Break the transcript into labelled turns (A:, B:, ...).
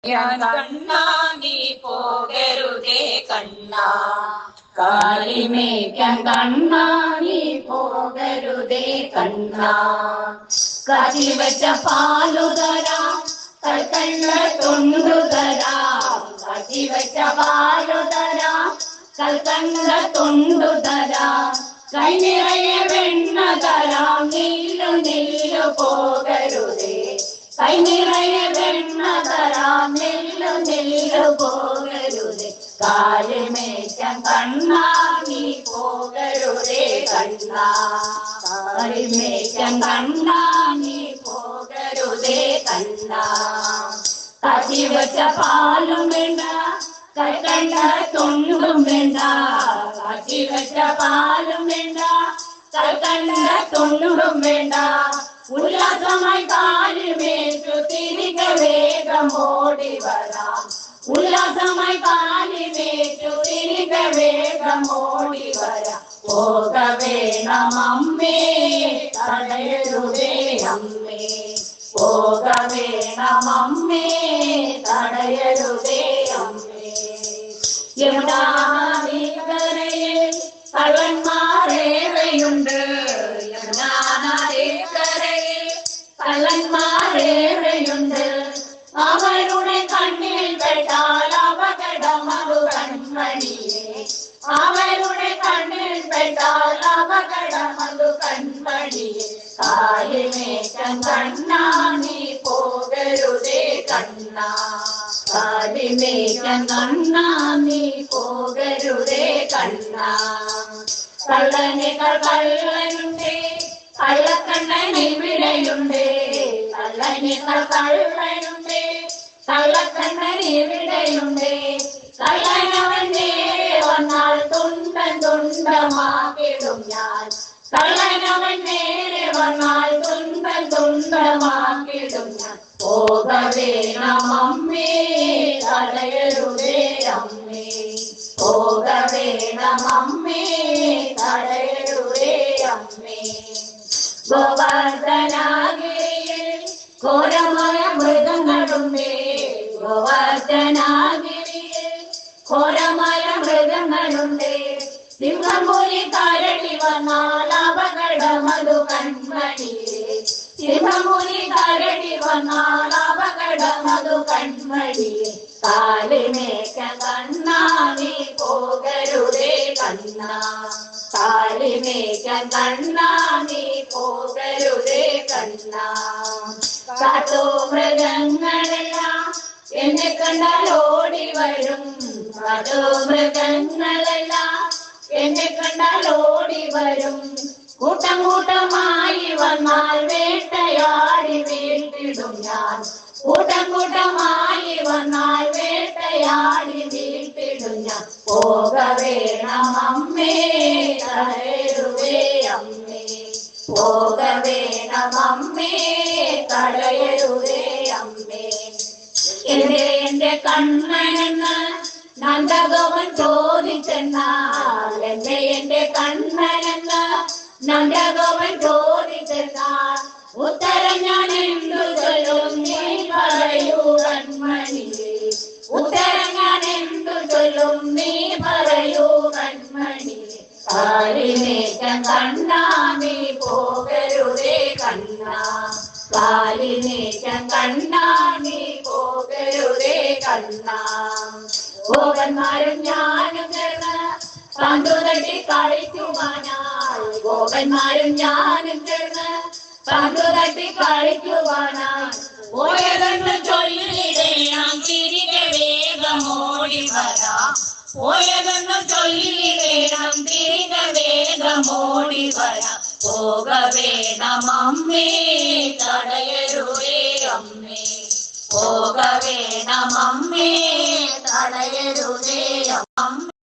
A: കണ്ണാ നീ പോകരുതേ കണ്ണാ, കാലിമേക്കാൻ കണ്ണാ നീ പോകരുതേ കണ്ണാ. കച്ചിവെച്ച പാലു തരാം, കൽക്കണ്ട തൊണ്ടു തരാം. കച്ചിവെച്ച പാലു തരാം, കൽക്കണ്ട തൊണ്ടു തരാം. കൈ നിറയെ വെണ്ണ തരാം, നീലു നീലു പോകരുതേ. കൈ നിറയെ വെണ്ണ തരാം, നെല്ലു നെല്ലു പോകരുതേ. കാലിമേക്കാൻ കണ്ണാ നീ പോകരുതേ കണ്ണാ, കാലിമേക്കാൻ കണ്ണാ നീ പോകരുതേ കണ്ണാ. കച്ചിവെച്ച പാലും വേണ്ട, കൽക്കണ്ട തൊണ്ടും വേണ്ട. കച്ചിവെച്ച പാലും വേണ്ട, കൽക്കണ്ട തൊണ്ടും വേണ്ട. ഉല്ലാസമായി കാലിമേറ്റു തിരികെ വേഗം ഓടി വരാം. ഉല്ലാസമായി കാലിമേറ്റു തിരികെ വേഗം ഓടി വരാം. പോക വേണം അമ്മേ, തടയരുതേ അമ്മേ. പോക വേണം അമ്മേ, തടയരുതേ അമ്മേ. യമുനാനദിക്കരയിൽ കള്ളന്മാരേറെയുണ്ട്. യമുനാനദിക്കരയിൽ കള്ളന്മാരേറെയുണ്ട്. അവരുടെ കണ്ണിൽ പെട്ടാൽ അപകടം അതു കൺമണിയെ. അവരുടെ കണ്ണിൽ പെട്ടാൽ അപകടം അതു കൺമണിയെ. കാലിമേക്കാൻ കണ്ണാ നീ പോകരുതേ കണ്ണാ, കാലിമേക്കാൻ കണ്ണാ നീ പോകരുതേ കണ്ണാ. കള്ളനേക്കാൾ കള്ളനുണ്ടേ, കള്ളക്കണ്ണൻ ഇവിടെയുണ്ടേ. കള്ളനേക്കാൾ കള്ളനുണ്ടേ, കള്ളക്കണ്ണൻ ഇവിടെയുണ്ടേ. കള്ളനവൻ നേരെ വന്നാൽ തുണ്ടൻ തുണ്ടമാക്കിടും ഞാൻ. കള്ളനവൻ നേരെ വന്നാൽ തുണ്ടൻ തുണ്ടമാക്കിടും ഞാൻ. പോക വേണം അമ്മേ, തടയരുതേ അമ്മേ. പോക വേണം അമ്മേ, തടയരുതേ അമ്മേ. ഗോവർദ്ധനാഗിരിയിൽ ഘോരമായ മൃഗങ്ങളുണ്ടേ. ഗോവർദ്ധനാഗിരിയിൽ ഘോരമായ മൃഗങ്ങളുണ്ടേ. സിംഹം പുലി കരടി വന്നാൽ അപകടം അതു കൺമണിയെ. സിംഹം പുലി കരടി വന്നാൽ അപകടം അതു കൺമണിയെ. കാലിമേക്കാൻ കണ്ണാ നീ പോകരുതേ കണ്ണാ, കാലിമേക്കാൻ കണ്ണാ നീ പോകരുതേ കണ്ണാ. കാട്ടു മൃഗങ്ങളെല്ലാം എന്നെ കണ്ടാൽ ഓടി വരും. കാട്ടു മൃഗങ്ങളെല്ലാം എന്നെ കണ്ടാൽ ഓടി വരും. കൂട്ടം കൂട്ടമായി വന്നാൽ വേട്ടയാടി വീഴ്ത്തിടും ഞാൻ. കൂട്ടം കൂട്ടമായി വന്നാൽ വേട്ടയാടി വീഴ്ത്തിടും ഞാൻ. പോക വേണം അമ്മേ, തടയരുതേ അമ്മേ. പോക വേണം അമ്മേ, തടയരുതേ അമ്മേ. എന്റെ കണ്ണനെന്ന് നന്ദഗോപൻ ചോദിച്ചെന്നാൽ, എന്റെ കണ്ണനെന്ന് നന്ദഗോപൻ ചോദിച്ചെന്നാൽ, ഉത്തരം ഞാൻ എന്തു ചൊല്ലും നീ പറയൂ കൺമണിയെ. ഉത്തരം ഞാൻ എന്തു ചൊല്ലും നീ പറയൂ കൺമണിയെ. കാലിമേക്കാൻ കണ്ണാ നീ പോകരുതേ കണ്ണാ, കാലിമേക്കാൻ കണ്ണാ നീ പോകരുതേ കണ്ണാ. ഗോപന്മാരും ഞാനും ചേർന്ന് പന്തു തട്ടി കളിക്കുവാനായി. ഗോപന്മാരും ഞാനും ചേർന്ന് പന്തു തട്ടി കളിക്കുവാനായി. പോയതെന്ന് ചൊല്ലിടേണം തിരികെ വേഗം ഓടി വരാം. പോയതെന്ന് ചൊല്ലിടേണം തിരികെ വേഗം ഓടി വരാം. പോക വേണം അമ്മേ, തടയരുതേ അമ്മേ. പോക വേണം അമ്മേ, തടയരുതേ അമ്മേ.